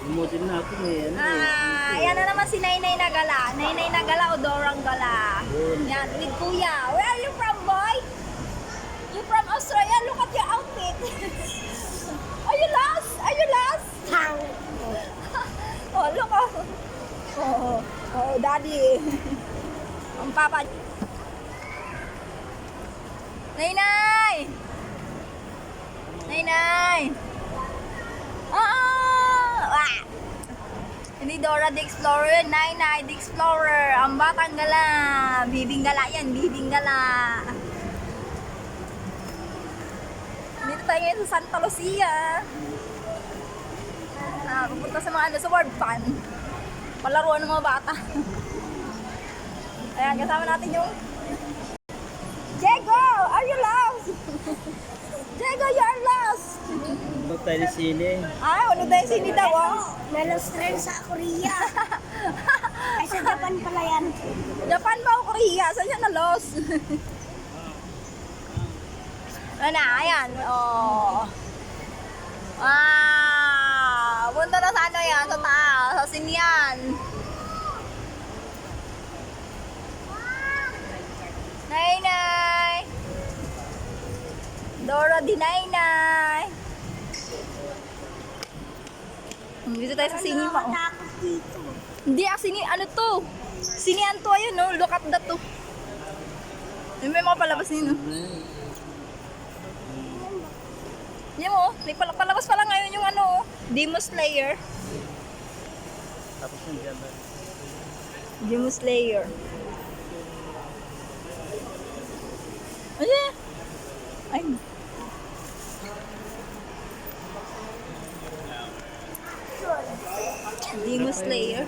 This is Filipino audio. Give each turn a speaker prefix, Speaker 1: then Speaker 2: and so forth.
Speaker 1: Model natin eh. Ano eh.
Speaker 2: Yan na naman si Nainay na Gala. Nainay na Gala o Dorang Gala. Yan, with Kuya. Where are you from, boy? You from Australia? Look at your outfit. Are you lost? Are you lost? Oh, look oh. Oh, daddy. Ang papa. Nainay! Nainay! Wah! Hindi Dora the Explorer, Nainay the Explorer, ang batang gala. Bibing gala yan, bibing gala. Dito tayo ngayon sa Santa Lucia. Pupunta sa mga sa World Fun. Palaruan ng mga bata. Ayan, kasama natin yung Diego! Are you lost? Diego, you are lost!
Speaker 1: Ba't tayo ni Sili?
Speaker 2: Ay, ano tayo sini daw, oh?
Speaker 3: Nalos rin sa Korea. Ay, sa Japan pala yan.
Speaker 2: Japan ba o Korea? Saan siya na-lost? Ano na, ayan. Oh. Punta na sa ano yan, sa taas, sa Sinyan. Nainay! Dora di Nainay! Dito tayo sa Sinyan pa, oh.
Speaker 3: Takot dito.
Speaker 2: Hindi, sini, ano to? Sinian to, ayun, no? Look at that, to. May mga palabas nino. Yan mo, may palabas pala ngayon yung ano, Demon Slayer.
Speaker 1: Tapos yung dyan ba?
Speaker 2: Demon Slayer. Ay! Ay! Demon Slayer.